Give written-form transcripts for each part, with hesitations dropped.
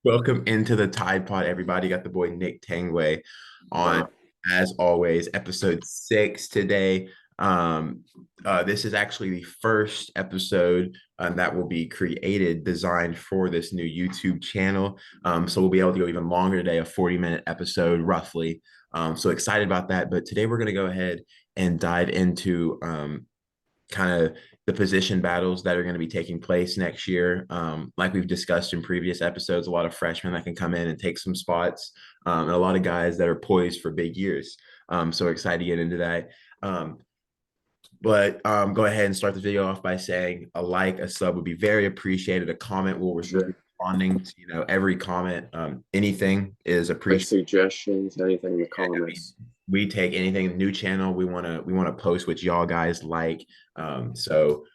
Welcome into the Tide Pod, everybody. Got the boy Nick Tanguay on, as always, episode 6 today. This is actually the first episode that will be created, designed for this new YouTube channel. So we'll be able to go even longer today, a 40-minute episode roughly. So excited about that. But today we're going to go ahead and dive into kind of the position battles that are going to be taking place next year. Like we've discussed in previous episodes, a lot of freshmen that can come in and take some spots, and a lot of guys that are poised for big years. So excited to get into that. But go ahead and start the video off by saying a like, a sub would be very appreciated. A comment will be responding to every comment. Anything is Like appreciated. suggestions, anything in the comments. We take anything new channel we want to post what y'all guys like. So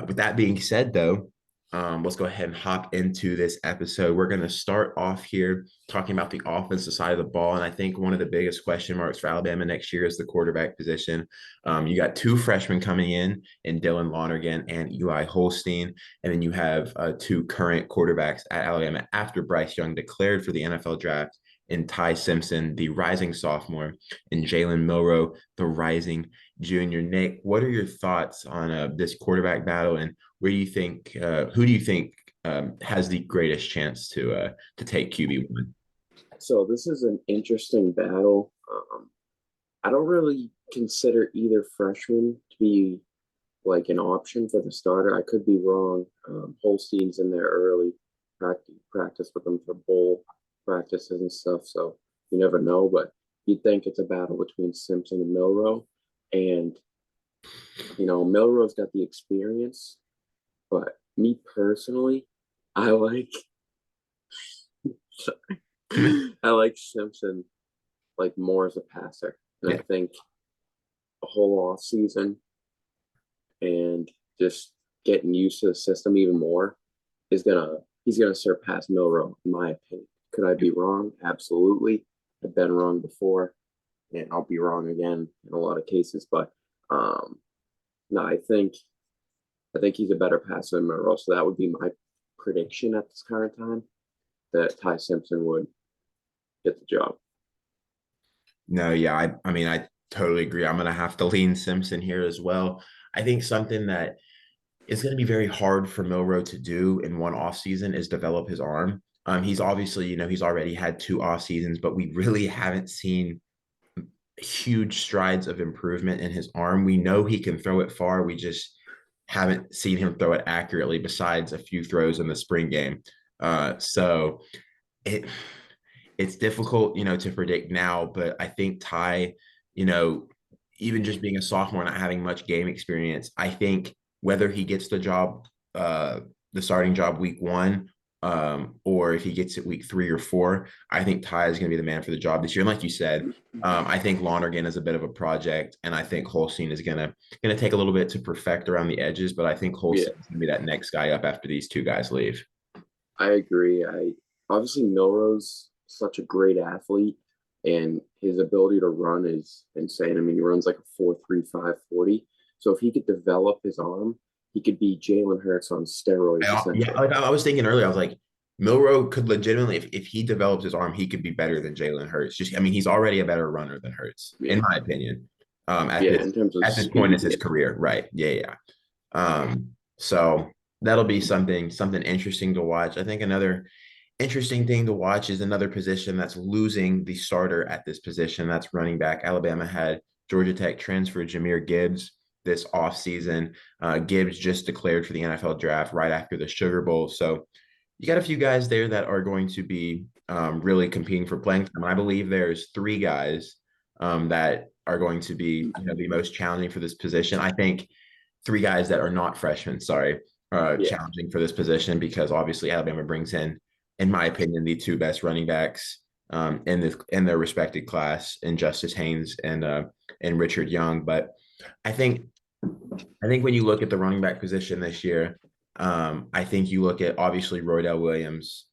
with that being said, though, let's go ahead and hop into this episode. We're going to start off here talking about the offensive side of the ball, and I think one of the biggest question marks for Alabama next year is the quarterback position. You got two freshmen coming in Dylan Lonergan and Eli Holstein, and then you have two current quarterbacks at Alabama after Bryce Young declared for the NFL draft, in Ty Simpson, the rising sophomore, and Jalen Milroe, the rising junior. Nick, what are your thoughts on this quarterback battle, and who do you think has the greatest chance to take QB1? So this is an interesting battle. I don't really consider either freshman to be like an option for the starter. I could be wrong. Holstein's in there early, practice with them for bowl practices and stuff. So you never know, but you'd think it's a battle between Simpson and Milroe. And, Milroe's got the experience, but me personally, I like I like Simpson like more as a passer. And I Yeah, think a whole off season and just getting used to the system even more is gonna he's gonna surpass Milroe, in my opinion. Could I be wrong? Absolutely. I've been wrong before, and I'll be wrong again in a lot of cases. But no, I think he's a better passer than Monroe. So that would be my prediction at this current time that Ty Simpson would get the job. no, yeah, I mean, I totally agree. I'm gonna have to lean Simpson here as well. I think something that is going to be very hard for Milroe to do in one off season is develop his arm. He's obviously, he's already had two off seasons, but we really haven't seen huge strides of improvement in his arm. We know he can throw it far. We just haven't seen him throw it accurately besides a few throws in the spring game. So it it's difficult, to predict now, but I think Ty, you know, even just being a sophomore, not having much game experience, I think whether he gets the starting job week 1, or if he gets it week 3 or 4, I think Ty is going to be the man for the job this year. And like you said, I think Lonergan is a bit of a project, and I think Holstein is gonna take a little bit to perfect around the edges, but I think Yeah, Holstein is gonna be that next guy up after these two guys leave. I agree. I obviously Milrose's such a great athlete, and his ability to run is insane. I mean, he runs like a 4.35 40. So if he could develop his arm, he could be Jalen Hurts on steroids Yeah, essentially. like I was thinking earlier, I was like, Milroe could legitimately, if he develops his arm, he could be better than Jalen Hurts. Just, I mean, he's already a better runner than Hurts, in Yeah, my opinion. At yeah. this In terms of at this point in speed, his yeah, career, right? Yeah, yeah. So that'll be something interesting to watch. I think another interesting thing to watch is another position that's losing the starter at this position. That's running back. Alabama had Georgia Tech transfer Jahmyr Gibbs this offseason. Gibbs just declared for the NFL draft right after the Sugar Bowl. So you got a few guys there that are going to be really competing for playing time. I believe there's three guys that are going to be the most challenging for this position. I think three guys that are not freshmen, sorry, yeah. challenging for this position because obviously Alabama brings in my opinion, the two best running backs in their respected class, in Justice Haynes and Richard Young. But I think I think when you look at the running back position this year, I think you look at obviously Roydell Williams,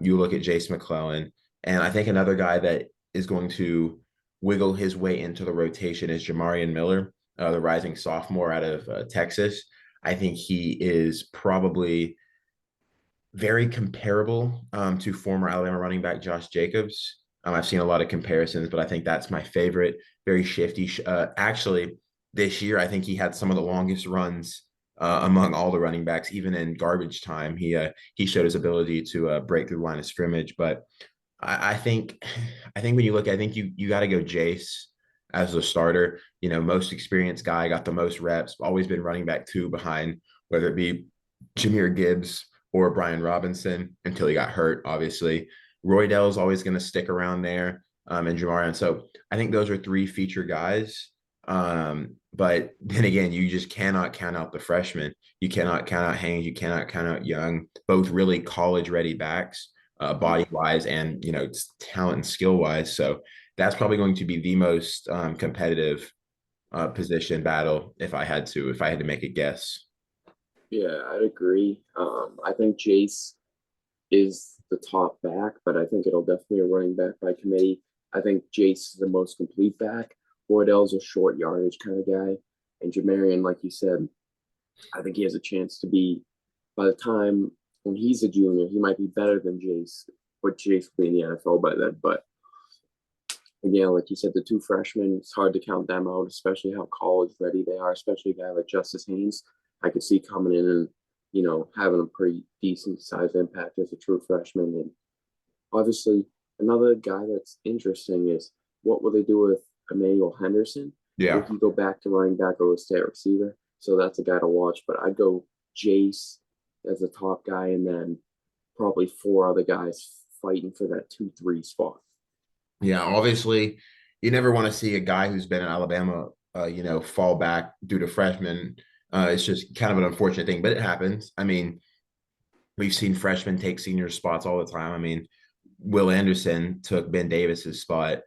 you look at Jace McClellan, and I think another guy that is going to wiggle his way into the rotation is Jamarian Miller, the rising sophomore out of Texas. I think he is probably very comparable to former Alabama running back Josh Jacobs. I've seen a lot of comparisons, but I think that's my favorite. Very shifty. Actually, this year I think he had some of the longest runs among all the running backs, even in garbage time. He showed his ability to break through the line of scrimmage. But I think when you look, I think you got to go Jace as the starter. You know, most experienced guy, got the most reps, always been running back two behind, whether it be Jameer Gibbs or Brian Robinson until he got hurt, obviously. Roy Dell's always going to stick around there, and Jamarian. So I think those are three feature guys. But then again, you just cannot count out the freshmen. You cannot count out Haynes. You cannot count out Young. Both really college ready backs, body wise and talent and skill wise. So that's probably going to be the most competitive position battle if I had to make a guess. Yeah, I'd agree. I think Jace is the top back, but I think it'll definitely a running back by committee. I think Jace is the most complete back. Wardell's a short yardage kind of guy. And Jamarian, like you said, I think he has a chance to be, by the time when he's a junior, he might be better than Jace, but Jace will be in the NFL by then. But again, like you said, the two freshmen, it's hard to count them out, especially how college ready they are, especially a guy like Justice Haynes. I could see coming in and, having a pretty decent sized impact as a true freshman. And obviously, another guy that's interesting is what will they do with Emmanuel Henderson? Will Yeah. he go back to running back or stay at receiver? So that's a guy to watch. But I'd go Jace as the top guy, and then probably four other guys fighting for that 2-3 spot. Yeah, obviously, you never want to see a guy who's been in Alabama, fall back due to freshmen. It's just kind of an unfortunate thing, but it happens. I mean, we've seen freshmen take senior spots all the time. I mean, Will Anderson took Ben Davis's spot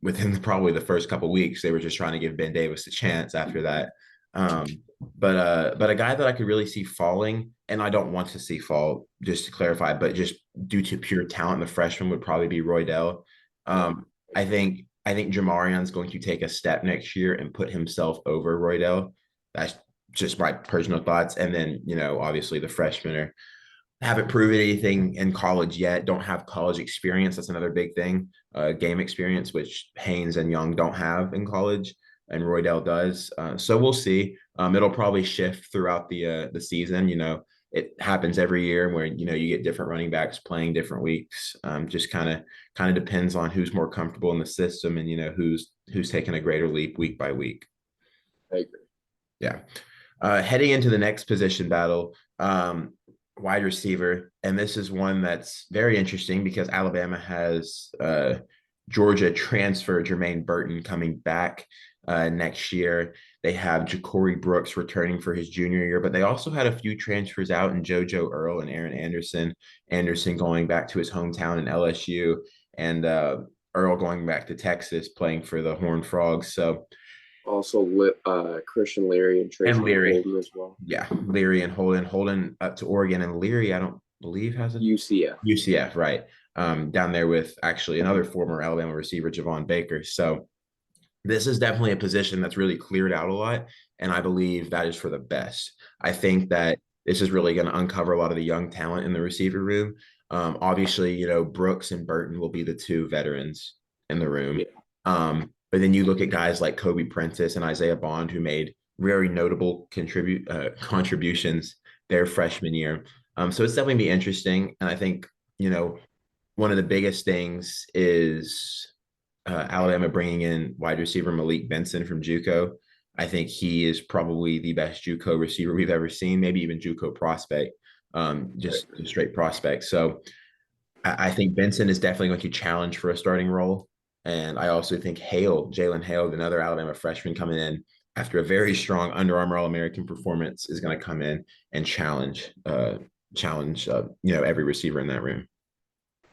within probably the first couple of weeks. They were just trying to give Ben Davis a chance after that. Um, but a guy that I could really see falling, and I don't want to see fall, just to clarify, but just due to pure talent, the freshman would probably be Roy Dell. Yeah, Um, I think Jamarian's going to take a step next year and put himself over Roy Dell. That's just my personal thoughts. And then, obviously the freshmen haven't proven anything in college yet, don't have college experience. That's another big thing. Game experience, which Haynes and Young don't have in college, and Roydell does. So we'll see. It'll probably shift throughout the season. It happens every year where you get different running backs playing different weeks. Just kind of depends on who's more comfortable in the system and who's taking a greater leap week by week. I agree. Yeah. Heading into the next position battle, wide receiver, and this is one that's very interesting because Alabama has Georgia transfer Jermaine Burton coming back next year. They have Ja'Cory Brooks returning for his junior year, but they also had a few transfers out in JoJo Earl and Aaron Anderson. Anderson going back to his hometown in LSU, and Earl going back to Texas playing for the Horned Frogs. So Also, Christian Leary and and Trayshawn Leary. Holden as well. Yeah, Leary and Holden up to Oregon, and Leary, I don't believe has a UCF. UCF, right? Down there with actually another former Alabama receiver, Javon Baker. So this is definitely a position that's really cleared out a lot, and I believe that is for the best. I think that this is really going to uncover a lot of the young talent in the receiver room. Obviously, Brooks and Burton will be the two veterans in the room. Yeah, But then you look at guys like Kobe Prentice and Isaiah Bond, who made very notable contributions their freshman year. So it's definitely be interesting, and I think one of the biggest things is Alabama bringing in wide receiver Malik Benson from JUCO. I think he is probably the best JUCO receiver we've ever seen, maybe even JUCO prospect, just a straight prospect. So I think Benson is definitely going to challenge for a starting role. And I also think Jalen Hale, another Alabama freshman coming in after a very strong Under Armour All-American performance, is going to come in and challenge every receiver in that room.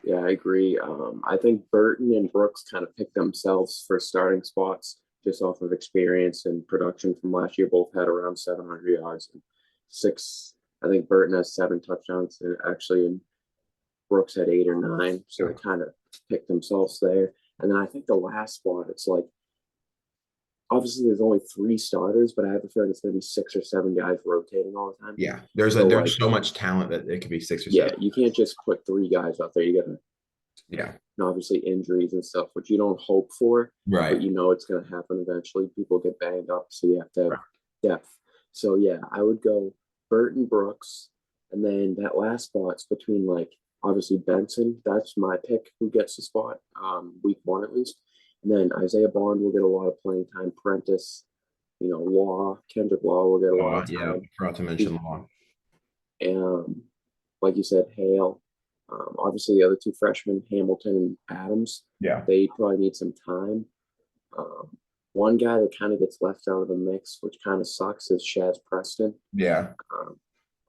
yeah, I agree. I think Burton and Brooks kind of picked themselves for starting spots just off of experience and production from last year. Both had around 700 yards and six. I think Burton has 7 touchdowns, and actually, and Brooks had 8 or 9. So they kind of picked themselves there. And then I think the last spot, it's like obviously there's only three starters, but I have a feeling it's going to be 6 or 7 guys rotating all the time. Yeah, So there's like, so much talent that it could be six or yeah, seven. you can't just put three guys out there. You got to, Yeah, and obviously injuries and stuff, which you don't hope for, but right. you know it's going to happen eventually. People get banged up, so you have to have Right. depth. So yeah, I would go Burton Brooks, and then that last spot's between like obviously Benson. That's my pick. Who gets the spot? Week one at least, and then Isaiah Bond will get a lot of playing time. Prentice, Law, Kendrick Law will get a lot Law, of yeah, time. forgot to mention He's Law. um, like you said, Hale. Obviously, the other two freshmen, Hamilton and Adams, Yeah, they probably need some time. Um, one guy that kind of gets left out of the mix, which kind of sucks, is Shaz Preston. yeah, Um,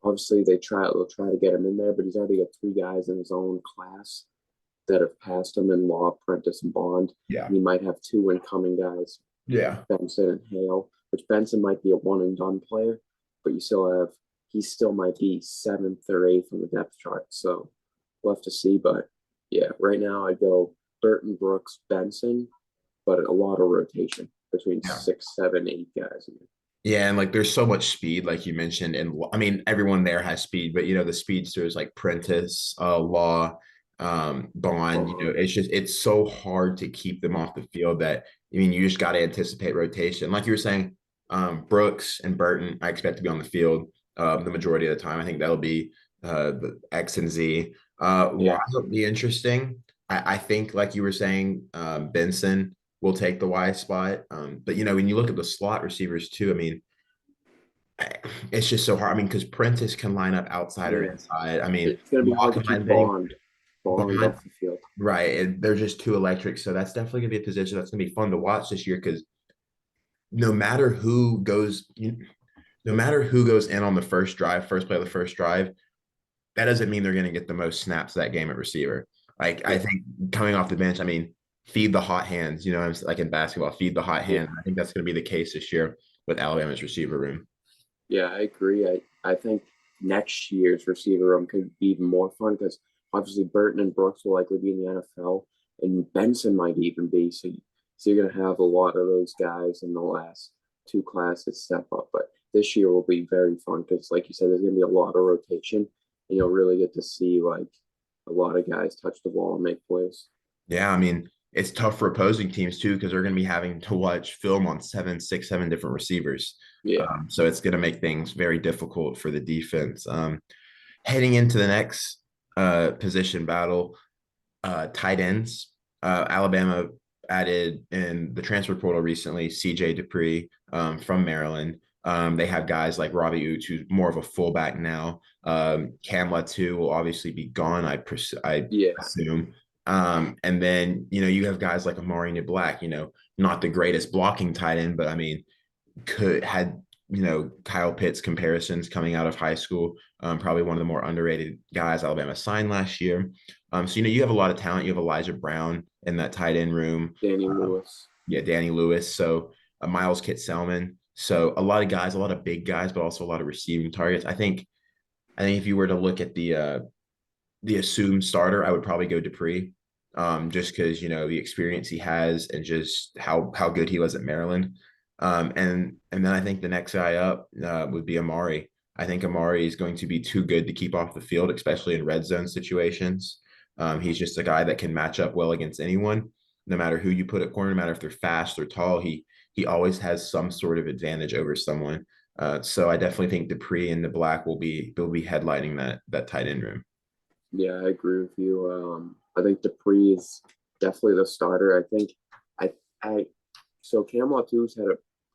obviously, they'll try to get him in there, but he's already got three guys in his own class that have passed him in Law, Prentice, and Bond. yeah, And he might have two incoming guys, yeah. Benson and Hale, which Benson might be a one and done player, but he still might be seventh or eighth on the depth chart. So we'll have to see. But yeah, right now I'd go Burton, Brooks, Benson, but a lot of rotation between Yeah. 6, 7, 8 guys. Yeah, and like there's so much speed, like you mentioned, and I mean everyone there has speed, but the speedsters like Prentice, Law, Bond, Bond, it's so hard to keep them off the field that I mean you just got to anticipate rotation. Like you were saying, Brooks and Burton, I expect to be on the field the majority of the time. I think that'll be the X and Z. Law yeah, will be interesting. I think, like you were saying, Benson will take the Y spot. But when you look at the slot receivers too, I mean, it's just so hard. I mean, because Prentice can line up outside or yeah. inside. I mean, It's gonna be Law hard to can line keep up Bond Bond, off the field. right? And they're just too electric. So that's definitely gonna be a position that's gonna be fun to watch this year because no matter who goes, no matter who goes in on the first drive, first play of the first drive, that doesn't mean they're going to get the most snaps that game at receiver. Like I Yeah, think coming off the bench, I mean, feed the hot hands. I'm like in basketball, feed the hot yeah, hands. I think that's going to be the case this year with Alabama's receiver room. yeah. I agree. I think next year's receiver room could be even more fun because obviously Burton and Brooks will likely be in the NFL, and Benson might even be. So you're gonna have a lot of those guys in the last two classes step up. But this year will be very fun because, like you said, there's gonna be a lot of rotation, and you'll really get to see like a lot of guys touch the ball and make plays. Yeah, I mean, it's tough for opposing teams too because they're going to be having to watch film on seven, six, seven different receivers. Yeah, So it's going to make things very difficult for the defense. Heading into the next position battle, tight ends. Alabama added in the transfer portal recently CJ Dupree from Maryland. They have guys like Robbie Oots, who's more of a fullback now. Cam Latu will obviously be gone, I yeah. assume. And then, you have guys like Amari Niblack, not the greatest blocking tight end, but I mean, could had Kyle Pitts comparisons coming out of high school. Probably one of the more underrated guys Alabama signed last year. So you have a lot of talent. You have Elijah Brown in that tight end room. Danny Uh, Lewis. yeah, Danny Lewis. So Miles Kit-Selman. So a lot of guys, a lot of big guys, but also a lot of receiving targets. I think if you were to look at the assumed starter, I would probably go Dupree, just because the experience he has and just how good he was at Maryland. And then I think the next guy up would be Amari. I think Amari is going to be too good to keep off the field, especially in red zone situations. He's just a guy that can match up well against anyone, no matter who you put at corner, no matter if they're fast or tall. He always has some sort of advantage over someone. So I definitely think Dupree and the Black will be headlining that tight end room. Yeah, I agree with you. I think Dupree is definitely the starter. I so Cam Latu's had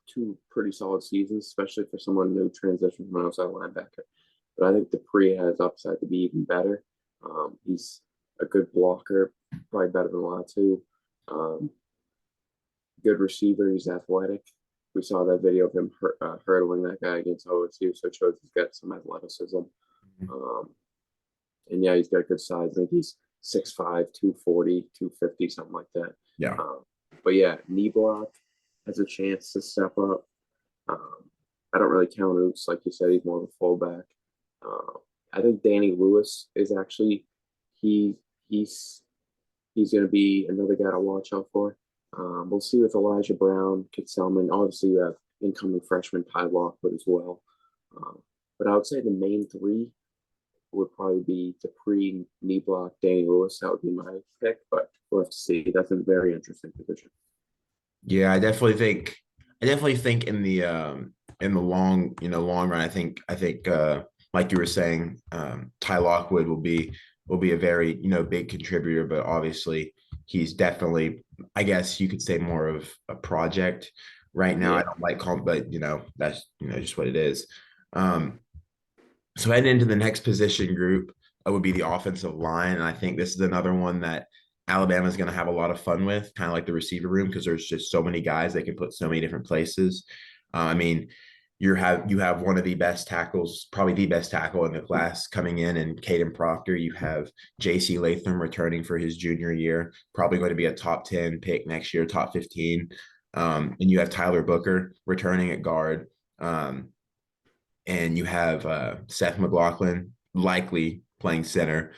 two pretty solid seasons, especially for someone new transition from outside linebacker. But I think Dupree has upside to be even better. He's a good blocker, probably better than Latu. Um, good receiver. He's athletic. We saw that video of him hurdling that guy against OSU, so it shows he's got some athleticism. Um, and yeah, he's got good size. I think he's 6'5", 240, 250, something like that. Yeah. Um, but yeah, knee block has a chance to step up. Um, I don't really count Oots, like you said, he's more of a fullback. Uh, I think Danny Lewis is actually he he's he's going to be another guy to watch out for. We'll see with Elijah Brown, Kit Selman. Obviously, you have incoming freshman Ty Lockwood as well. Um, but I would say the main three would probably be Dupree, Kneblock, Danny Lewis. That would be my pick, but we'll have to see. That's a very interesting position. Yeah, I definitely think in the long run, I think like you were saying, Ty Lockwood will be a very, big contributor, but obviously he's definitely, I guess you could say, more of a project right now. I Yeah, don't like calling, but that's just what it is. Um, so heading into the next position group would be the offensive line, and I think this is another one that Alabama is going to have a lot of fun with, kind of like the receiver room, because there's just so many guys they can put so many different places. I mean, you have one of the best tackles, probably the best tackle in the class coming in Caden Proctor. You have J.C. Latham returning for his junior year, probably going to be a top 10 pick next year, top 15. And you have Tyler Booker returning at guard. And you have Seth McLaughlin likely playing center.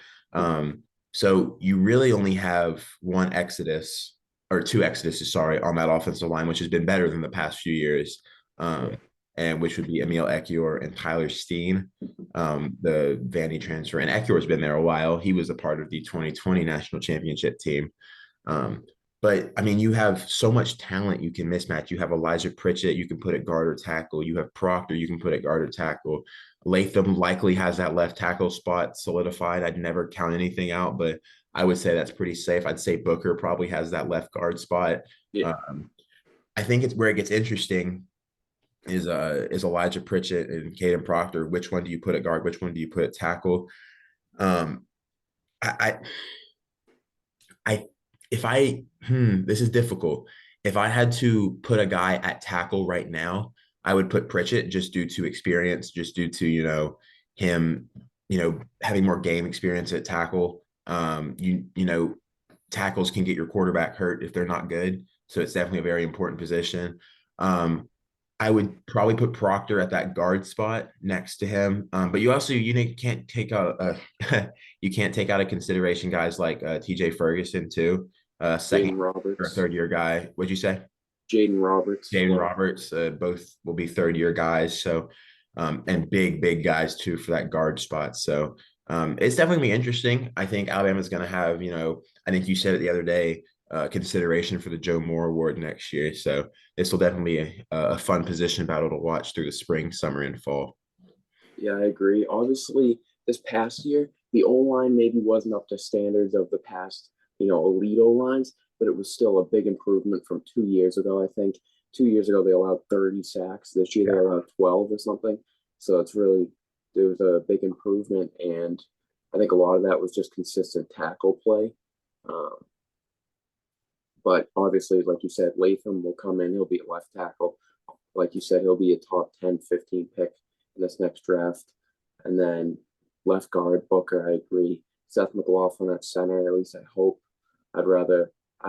So you really only have one exodus or two exoduses, sorry, on that offensive line, which has been better than the past few years. yeah, And which would be Emil Ekiyor and Tyler Steen, the Vandy transfer. And Ekiyor's been there a while. He was a part of the 2020 national championship team. Um, but I mean, you have so much talent you can mismatch. You have Elijah Pritchett, you can put at guard or tackle. You have Proctor, you can put at guard or tackle. Latham likely has that left tackle spot solidified. I'd never count anything out, but I would say that's pretty safe. I'd say Booker probably has that left guard spot. yeah. I think it's where it gets interesting is Elijah Pritchett and Caden Proctor. Which one do you put at guard? Which one do you put at tackle? Um, I I if I this is difficult. If I had to put a guy at tackle right now, I would put Pritchett just due to experience, just due to, him, having more game experience at tackle. Tackles can get your quarterback hurt if they're not good. So it's definitely a very important position. Um, I would probably put Proctor at that guard spot next to him. But you also can't take out you can't take out of consideration guys like TJ Ferguson too, second Jaden or Roberts, third year guy. What'd you say? Jaden Roberts as Jaden well. Roberts, both will be third year guys. So, and big guys too for that guard spot. So, it's definitely gonna be interesting. I think Alabama's going to have, I think you said it the other day, consideration for the Joe Moore Award next year. So, this will definitely be a fun position battle to watch through the spring, summer, and fall. Yeah, I agree. Obviously, this past year, the O line maybe wasn't up to standards of the past, elite O lines, but it was still a big improvement from 2 years ago. I think 2 years ago they allowed 30 sacks. This year they Yeah. allowed 12 or something. So there was a big improvement, and I think a lot of that was just consistent tackle play. Um, but obviously, like you said, Latham will come in. He'll be a left tackle. Like you said, he'll be a top 10, 15 pick in this next draft. And then left guard, Booker, I agree. Seth McLaughlin at center, at least I hope. I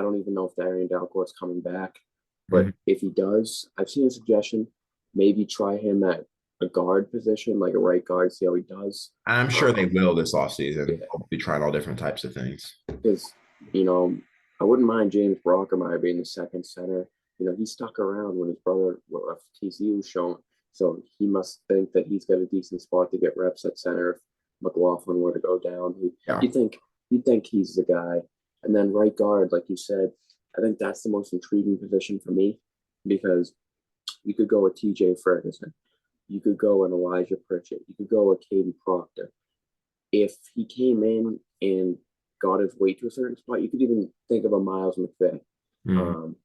don't even know if Darian Dalcourt's coming back. Mhm. But if he does, I've seen a suggestion, maybe try him at a guard position, like a right guard, see how he does. I'm sure they will this offseason. Yeah, They'll be trying all different types of things. because you know I wouldn't mind James Brockermeyer being the second center. He stuck around when his brother left TCU was shown, so he must think that he's got a decent spot to get reps at center if McLaughlin were to go down. Yeah. You think you'd think he's the guy, and then right guard, like you said, I think that's the most intriguing position for me because you could go with T.J. Ferguson, you could go with Elijah Pritchett, you could go with Caden Proctor. If he came in and got his weight to a certain spot, you could even think of a Miles McVay. Mhm. Um,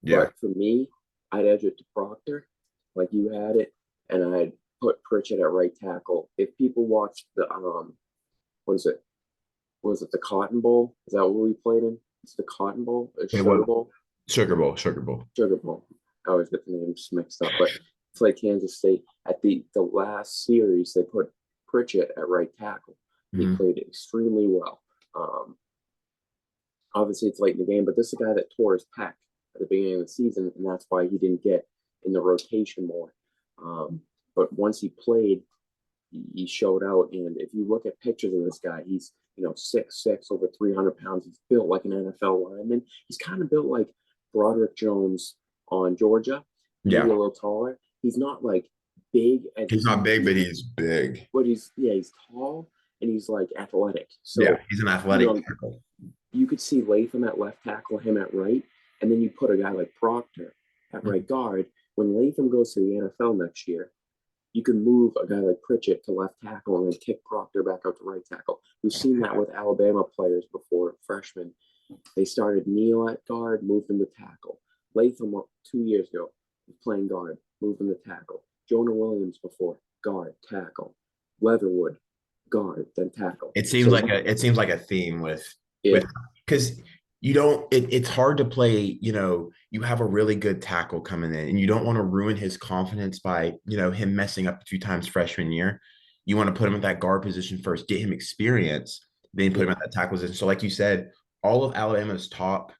Yeah. but for me, I'd edge it to Proctor, like you had it, and I'd put Pritchett at right tackle. If people watched the what is it? Was it the Cotton Bowl? Is that what we played in? It's the Cotton Bowl, the It Sugar was Bowl, Sugar Bowl, Sugar Bowl. Sugar Bowl. I always get the names mixed up, but it's like Kansas State. At the last series, they put Pritchett at right tackle. He Mhm. played extremely well. Um, Obviously, it's late in the game, but this is a guy that tore his pec at the beginning of the season, and that's why he didn't get in the rotation more. Um, but once he played, he showed out. And if you look at pictures of this guy, he's 6'6", over 300 pounds. He's built like an NFL lineman. He's kind of built like Broderick Jones on Georgia, maybe a Yeah. little taller. He's not like big as He's not big, but he's big. but he's tall and he's like athletic. Yeah, So, he's an you athletic know, tackle. you could see Latham at left tackle, him at right, and then you put a guy like Proctor at right guard. When Latham goes to the NFL next year, you can move a guy like Pritchett to left tackle and then kick Proctor back out to right tackle. We've seen that with Alabama players before, freshmen. They started Neal at guard, moved him to tackle. Latham 2 years ago was playing guard, moved him to tackle. Jonah Williams before, guard, tackle. Leatherwood, guard, then tackle. So It seems like a theme with yeah, because you don't it's hard to play, you have a really good tackle coming in and you don't want to ruin his confidence by, him messing up a few times freshman year. You want to put him in that guard position first, get him experience, then put him yeah, at that tackle position. So like you said, all of Alabama's top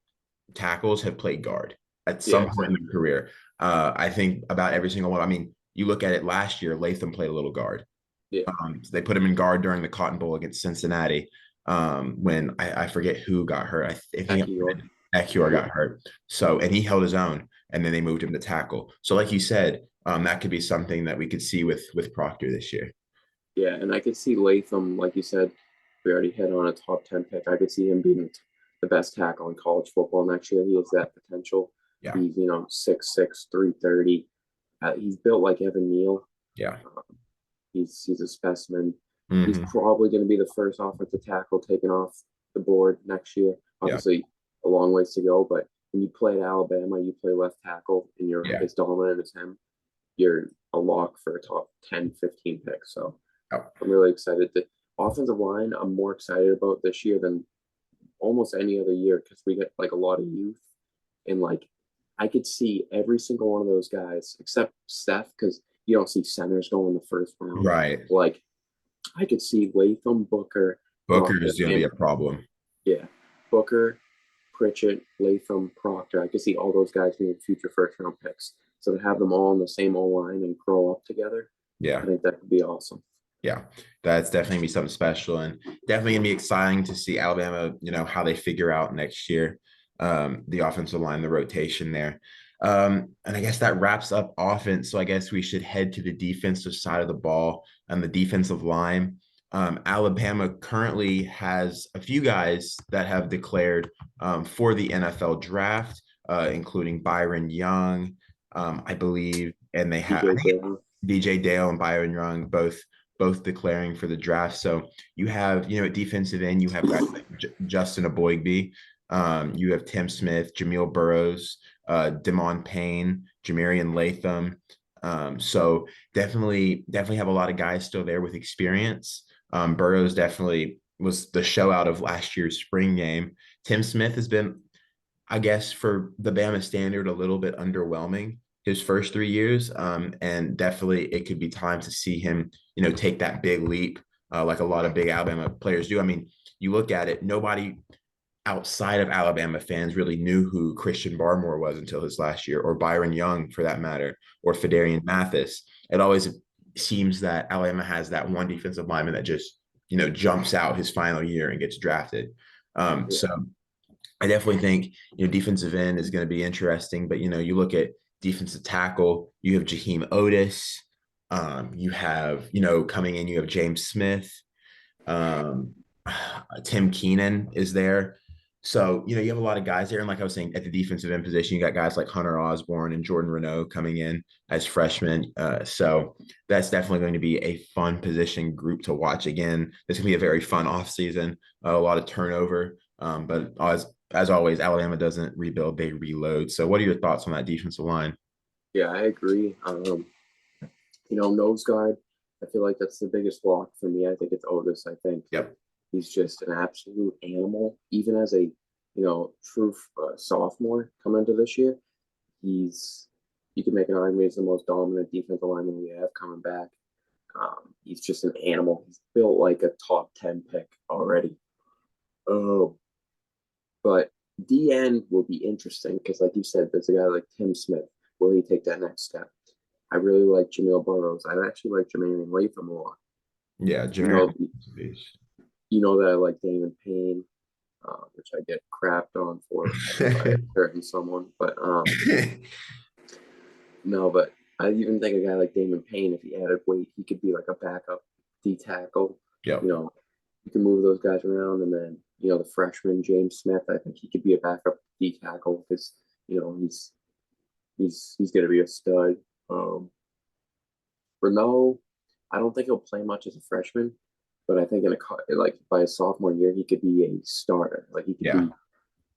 tackles have played guard at yeah, some point in exactly. their career. I think about every single one. I mean, you look at it last year, Latham played a little guard. Yeah, So they put him in guard during the Cotton Bowl against Cincinnati. When I forget who got hurt. I think Ekiyor. Ekiyor Yeah, got hurt. So and he held his own, and then they moved him to tackle. So like you said, that could be something that we could see with Proctor this year. yeah, and I could see Latham, like you said, we already hit on a top 10 pick. I could see him being the best tackle in college football next year. He has that potential. Yeah, He's 6'6", 330. He's built like Evan Neal. yeah, Um, he's a specimen. He's hmm probably going to be the first offensive tackle taken off the board next year. yeah, Obviously, a long ways to go, but when you play at Alabama, you play left tackle, and you're yeah. as dominant as him, you're a lock for a top 10, 15 pick. So Oh, I'm really excited. The offensive line, I'm more excited about this year than almost any other year because we get like a lot of youth and like I could see every single one of those guys except Steph because you don't see centers go in the first round. right. Like I could see Latham, Booker, Booker Proctor, is going to be and a problem. yeah, Booker, Pritchett, Latham, Proctor. I could see all those guys being future first round picks. So to have them all on the same O line and grow up together, I Yeah. think that could be awesome. Yeah, that's definitely gonna be something special and definitely gonna be exciting to see Alabama, how they figure out next year, the offensive line, the rotation there. And I guess that wraps up offense. So I guess we should head to the defensive side of the ball and the defensive line. Alabama currently has a few guys that have declared for the NFL draft, including Byron Young, I believe, and they have DJ Dillon. DJ Dale and Byron Young both declaring for the draft. So you have, at defensive end, you have guys like Justin Aboigbe, you have Tim Smith, Jamil Burrows, Demond Payne, Jamarian Latham. So definitely have a lot of guys still there with experience. Burrows definitely was the show out of last year's spring game. Tim Smith has been, I guess, for the Bama standard, a little bit underwhelming his first 3 years. And definitely it could be time to see him, take that big leap, like a lot of big Alabama players do. I mean, you look at it, nobody outside of Alabama fans really knew who Christian Barmore was until his last year, or Byron Young for that matter, or Fidarian Mathis. It always seems that Alabama has that one defensive lineman that just, jumps out his final year and gets drafted. Yeah. So I definitely think, defensive end is going to be interesting, but you look at defensive tackle, you have Jaheim Otis, you have, coming in, you have James Smith, um, Tim Keenan is there. So, you have a lot of guys there. And like I was saying, at the defensive end position, you got guys like Hunter Osborne and Jordan Renault coming in as freshmen. So that's definitely going to be a fun position group to watch. Again, this can be a very fun offseason, a lot of turnover. But as always, Alabama doesn't rebuild, they reload. So what are your thoughts on that defensive line? Yeah, I agree. Nose guard. I feel like that's the biggest block for me. I think it's Otis. I think Yep. he's just an absolute animal. Even as a true sophomore coming into this year, he's you can make an argument he's the most dominant defensive lineman we have coming back. He's just an animal. He's built like a top 10 pick already. Oh, but D end will be interesting because, like you said, there's a guy like Tim Smith. Will he take that next step? I really like Jamil Burrows. I actually like Jermaine Latham a lot. Yeah, You Jameer. know, you know that I like Damon Payne. which I get crapped on for by a certain someone. But no, but I even think a guy like Damon Payne, if he added weight, he could be like a backup D tackle. Yep. You know, you can move those guys around, and then the freshman James Smith, I think he could be a backup D tackle because he's going to be a stud. Um, Renault, I don't think he'll play much as a freshman, but I think like by his sophomore year he could be a starter. Like he could Yeah. be,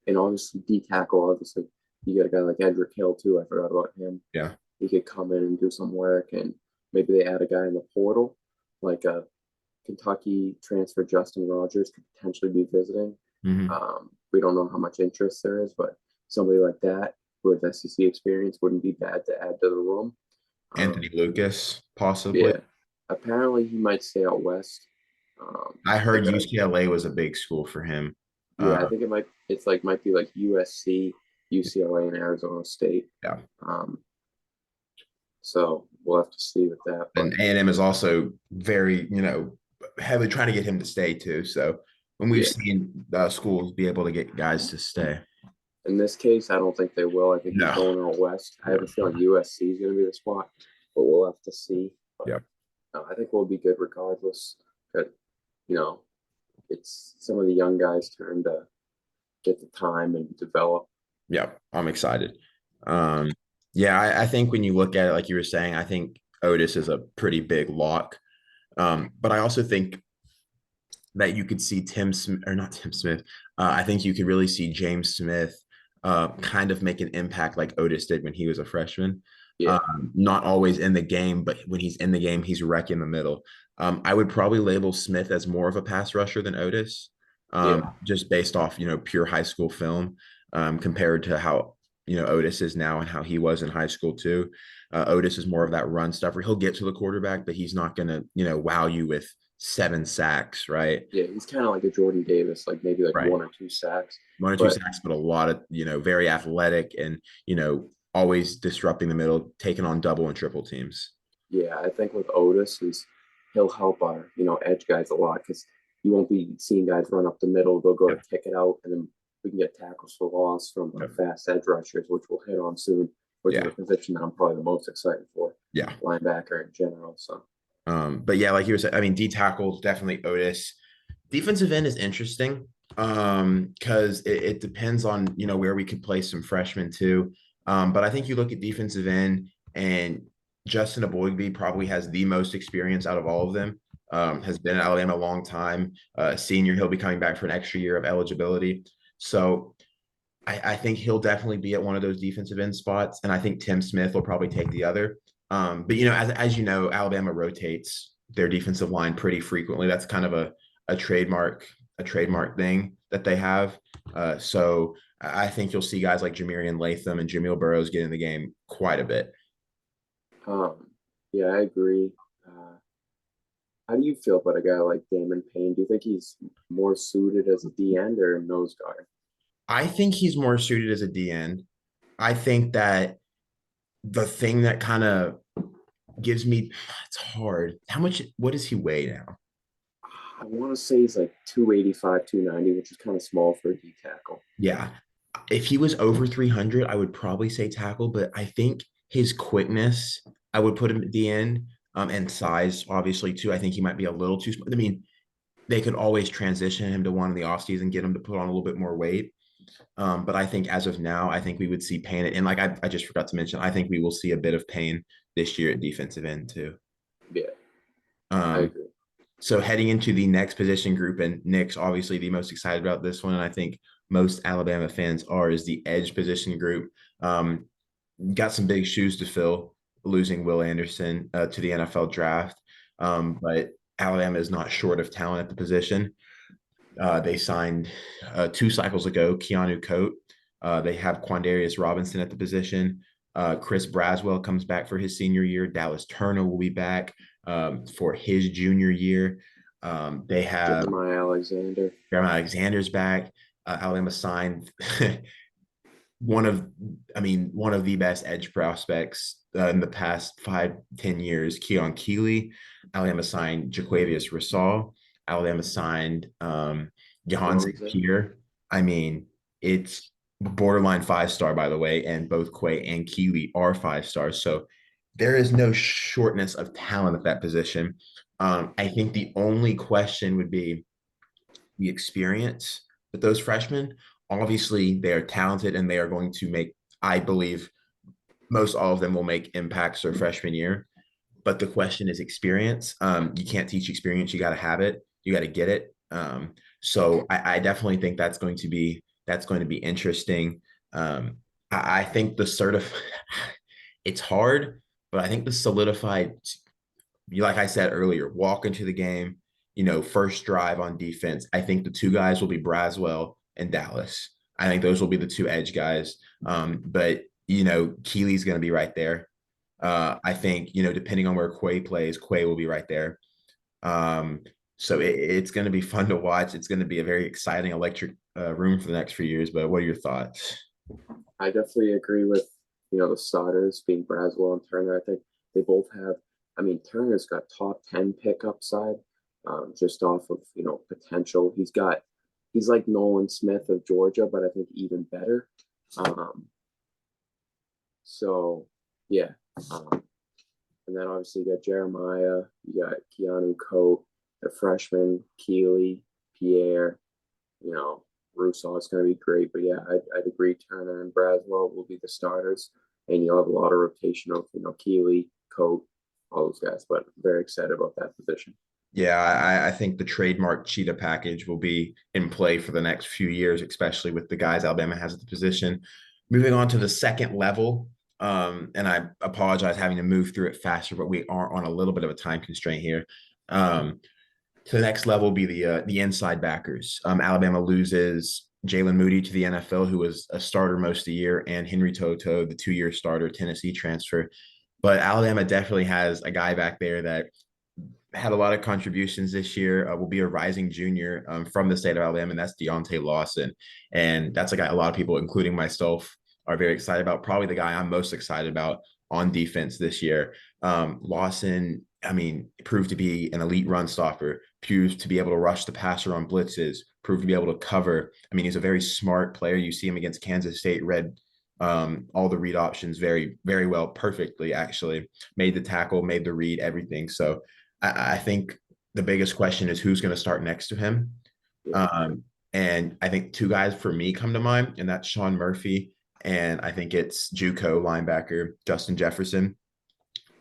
and obviously D tackle. Obviously, you got a guy like Edric Hill too. I forgot about him. Yeah. He could come in and do some work, and maybe they add a guy in the portal, like a Kentucky transfer Justin Rogers could potentially be visiting. Hmm. We don't know how much interest there is, but somebody like that with SEC experience wouldn't be bad to add to the room. Anthony Um, Lucas, possibly. yeah, apparently he might stay out west. I Like heard UCLA was a big school for him. yeah, I Uh, think it might. It's like might be like USC, UCLA, and Arizona State. yeah. Um, so we'll have to see with that. But And A&M is also very, heavily trying to get him to stay too. So when we've yeah, seen schools be able to get guys to stay. in this case, I don't think they will. I think he's No. going out west. I No. have a feeling USC is going to be the spot, but we'll have to see. But Yeah. I think we'll be good regardless. But you know, it's some of the young guys' turn to get the time and develop. Yeah. I'm excited. Um, yeah, I think when you look at it, like you were saying, I think Otis is a pretty big lock. But I also think that you could see Tim Smith or not Tim Smith. I think you could really see James Smith kind of make an impact like Otis did when he was a freshman. Yeah, Not always in the game, but when he's in the game, he's wrecking the middle. I would probably label Smith as more of a pass rusher than Otis, yeah, just based off pure high school film compared to how Otis is now and how he was in high school too. Otis is more of that run stuffer. He'll get to the quarterback, but he's not going to wow you with 7 sacks, right? yeah. He's kind of like a Jordan Davis, like maybe like Right. 1 or 2 sacks. One or two But sacks, but a lot of, very athletic and, always disrupting the middle, taking on double and triple teams. yeah, I think with Otis, he'll help our edge guys a lot because you won't be seeing guys run up the middle. They'll go to Yep. kick it out, and then we can get tackles for loss from Yep. fast edge rushers, which we'll hit on soon. Which is Yeah. a position that I'm probably the most excited for, Yeah. linebacker in general. So But yeah, like you were saying, I mean, D tackle, definitely Otis. Defensive end is interesting because it depends on, where we could play some freshmen too. But I think you look at defensive end and Justin Aboigbe probably has the most experience out of all of them. Has been at Alabama a long time. Senior, he'll be coming back for an extra year of eligibility. So I think he'll definitely be at one of those defensive end spots, and I think Tim Smith will probably take the other. But as you know, Alabama rotates their defensive line pretty frequently. That's kind of a trademark thing that they have. So I think you'll see guys like Jamarian Latham and Jamil Burrows get in the game quite a bit. um, yeah, I agree. Uh, how do you feel about a guy like Damon Payne? Do you think he's more suited as a D end or a nose guard? I think he's more suited as a DN. I think that the thing that kind of gives me it's hard. What does he weigh now? I want to say he's like 285, 290, which is kind of small for a D tackle. Yeah. If he was over 300, I would probably say tackle, but I think his quickness, I would put him at the end, and size, obviously, too. I think he might be a little too small. I mean, they could always transition him to one in the offseason, get him to put on a little bit more weight. But I think as of now, I think we would see Payne. And like I just forgot to mention, I think we will see a bit of Payne this year at defensive end, too. Yeah, I Um, agree. So heading into the next position group, and Nick's obviously the most excited about this one, and I think most Alabama fans are, is the edge position group. Um, got some big shoes to fill, losing Will Anderson to the NFL draft, but Alabama is not short of talent at the position. They signed 2 cycles ago Keanu Coat. They have Quandarius Robinson at the position. Chris Braswell comes back for his senior year. Dallas Turner will be back for his junior year. They have Jeremiah Alexander. Jeremiah Alexander's back. Alabama signed one of, one of the best edge prospects in the past 5-10 years, Keon Keeley. Alabama signed Jaquavius Rassall. Alabama signed Johan St. Gonza. Pierre. I mean, it's borderline 5 star, by the way, and both Quay and Keeley are 5 stars. So there is no shortness of talent at that position. I think the only question would be the experience with those freshmen. Obviously, they are talented and they are going to make, I believe, most all of them will make impacts their freshman year. But the question is experience. You can't teach experience. You got to have it. You got to get it. So I definitely think that's going to be interesting. I think the certif it's hard, but I think the solidified, like I said earlier, walk into the game, first drive on defense. I think the two guys will be Braswell and Dallas. I think those will be the two edge guys. But Keely's going to be right there. I think, depending on where Quay plays, Quay will be right there. Um, so it's going to be fun to watch. It's going to be a very exciting, electric room for the next few years. But what are your thoughts? I definitely agree with the starters being Braswell and Turner. I think they both have. I mean, Turner's got top 10 pick upside, just off of potential. He's like Nolan Smith of Georgia, but I think even better. Um, so yeah, um, and then obviously you got Jeremiah, you got Keanu Coat, the freshman, Keeley, Pierre, you know, Russo is going to be great. But yeah, I'd agree. Turner and Braswell will be the starters, and you'll have a lot of rotation of Keeley, Coat, all those guys. But very excited about that position. Yeah, I think the trademark cheetah package will be in play for the next few years, especially with the guys Alabama has at the position. Moving on to the second level, and I apologize having to move through it faster, but we are on a little bit of a time constraint here. Um, to the next level will be the inside backers. Alabama loses Jalen Moody to the NFL, who was a starter most of the year, and Henry Toto, the 2-year starter, Tennessee transfer. But Alabama definitely has a guy back there that had a lot of contributions this year. Will be a rising junior from the state of Alabama, and that's Deontay Lawson. And that's a guy a lot of people, including myself, are very excited about. Probably the guy I'm most excited about on defense this year. Lawson, I mean, proved to be an elite run stopper, proved to be able to rush the passer on blitzes, proved to be able to cover. I mean, he's a very smart player. You see him against Kansas State, read all the read options very, very well, perfectly, actually. Made the tackle, made the read, everything. So I think the biggest question is who's going to start next to him. Yeah, And I think two guys for me come to mind, and that's Sean Murphy, and I think it's JUCO linebacker Justin Jefferson.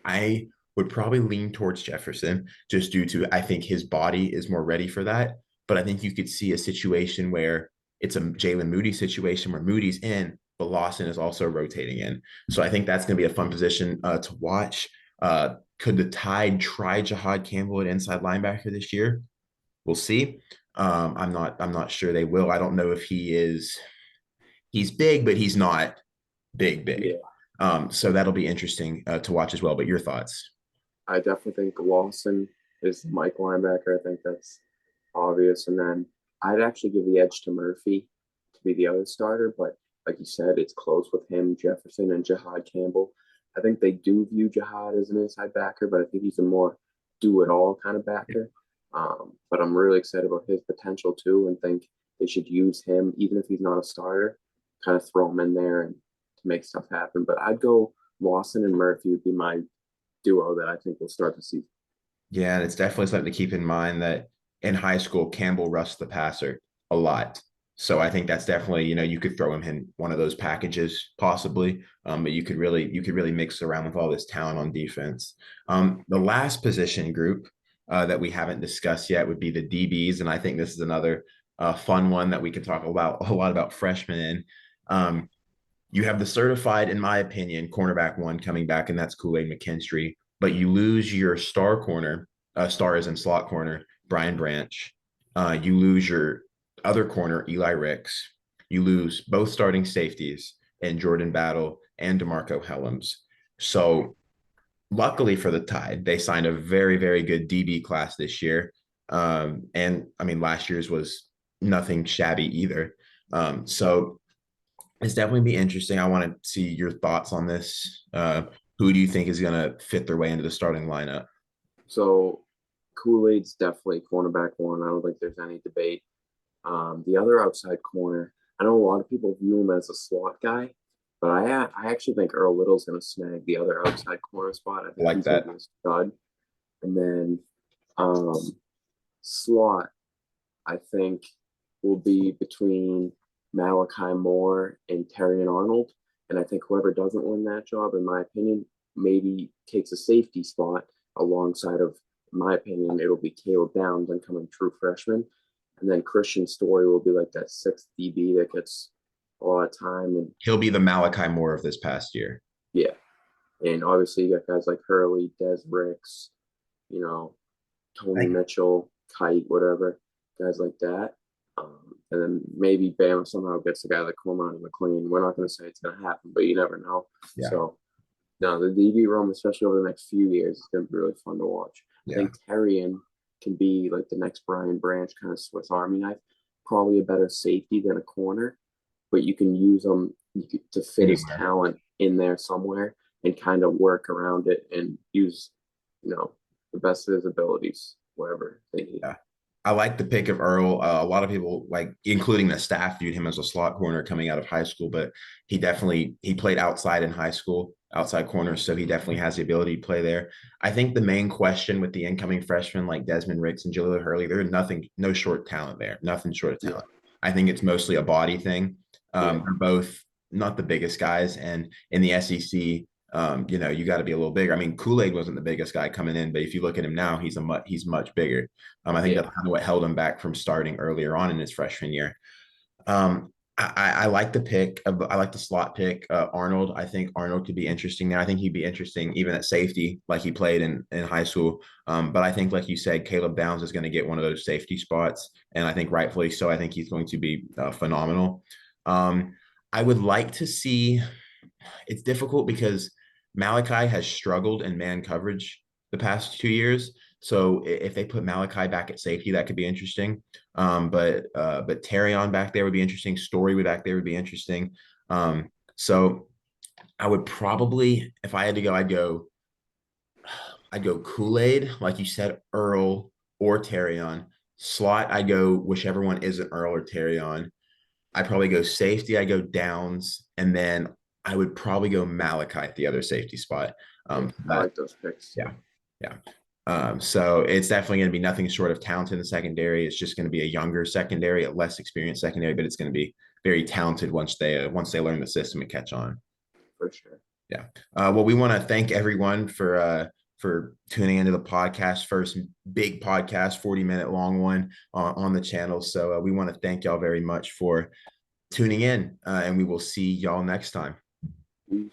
I would probably lean towards Jefferson just due to I think his body is more ready for that. But I think you could see a situation where it's a Jalen Moody situation where Moody's in, but Lawson is also rotating in. So I think that's going to be a fun position to watch. Could the Tide try Jahad Campbell at inside linebacker this year? We'll see. I'm not sure they will. I don't know if he's big, but he's not big, big. yeah. So that'll be interesting to watch as well. But your thoughts? I definitely think Lawson is the Mike linebacker. I think that's obvious. And then I'd actually give the edge to Murphy to be the other starter. But like you said, it's close with him, Jefferson, and Jahad Campbell. I think they do view Jahad as an inside backer, but I think he's a more do it all kind of backer. But I'm really excited about his potential too, and think they should use him, even if he's not a starter, kind of throw him in there and to make stuff happen. But I'd go Lawson and Murphy would be my duo that I think will start the season. Yeah, and it's definitely something to keep in mind that in high school, Campbell rushed the passer a lot. So I think that's definitely, you could throw him in one of those packages possibly. But you could really mix around with all this talent on defense. The last position group that we haven't discussed yet would be the DBs, and I think this is another fun one that we could talk about a lot about freshmen in. Um, you have the certified, in my opinion, cornerback one coming back, and that's Kool-Aid McKinstry. But you lose your star corner, star is in slot corner, Brian Branch. You lose your other corner, Eli Ricks. You lose both starting safeties and Jordan Battle and DeMarco Helms. So luckily for the Tide, they signed a very, very good DB class this year. And I mean, last year's was nothing shabby either. So it's definitely be interesting. I want to see your thoughts on this. Who do you think is going to fit their way into the starting lineup? So Kool Aid's definitely cornerback one. I don't think there's any debate. The other outside corner, I know a lot of people view him as a slot guy, but I actually think Earl Little's going to snag the other outside corner spot. I think Like he's going to that. be a stud. And then um, slot, I think, will be between Malachi Moore and Terry and Arnold. And I think whoever doesn't win that job, in my opinion, maybe takes a safety spot alongside of, in my opinion, it'll be Caleb Downs, incoming true freshman. And then Christian Story will be like that sixth DB that gets a lot of time. And He'll be the Malachi Moore of this past year. yeah. And obviously you got guys like Hurley, Des Ricks, you know, I Tony think Mitchell, Kite, whatever, guys like that. And then maybe Bama somehow gets the guy like Cormont and McLean. We're not going to say it's going to happen, but you never know. yeah, So, no, the DB room, especially over the next few years, is going to be really fun to watch. I yeah. think Terrian can be like the next Brian Branch kind of Swiss Army knife, probably a better safety than a corner, but you can use him to fit his Anywhere. talent in there somewhere and kind of work around it and use, the best of his abilities wherever they need. Yeah. I like the pick of Earl. A lot of people, like including the staff, viewed him as a slot corner coming out of high school, but he played outside in high school, outside corner, so he definitely has the ability to play there. I think the main question with the incoming freshmen like Desmond Ricks and Jaleel Hurley, there's no short talent there, nothing short of Yeah, talent. I think it's mostly a body thing. yeah, They're both not the biggest guys, and in the SEC, you got to be a little bigger. I mean, Kool-Aid wasn't the biggest guy coming in, but if you look at him now, he's much bigger. I think that's yeah. kind of what held him back from starting earlier on in his freshman year. I like the pick. I like the slot pick. Arnold. I think Arnold could be interesting there. I think he'd be interesting even at safety, like he played in high school. But I think, like you said, Caleb Downs is going to get one of those safety spots, and I think rightfully so. I think he's going to be phenomenal. Um, I would like to see. It's difficult because Malachi has struggled in man coverage the past 2 years. So if they put Malachi back at safety, that could be interesting. But Terry on back there would be interesting. Story with back there would be interesting. So I would probably, if I had to go, I'd go Kool-Aid, like you said, Earl or Terry on. Slot, I'd go whichever one isn't Earl or Terry on. I'd probably go safety. I go Downs, and then I would probably go Malachi at the other safety spot. Yeah, I That like those picks. yeah, yeah. So it's definitely going to be nothing short of talent in the secondary. It's just going to be a younger secondary, a less experienced secondary, but it's going to be very talented once they learn the system and catch on. For sure. Yeah. Well, we want to thank everyone for tuning into the podcast, first big podcast, 40-minute long one on the channel. So we want to thank y'all very much for tuning in, and we will see y'all next time.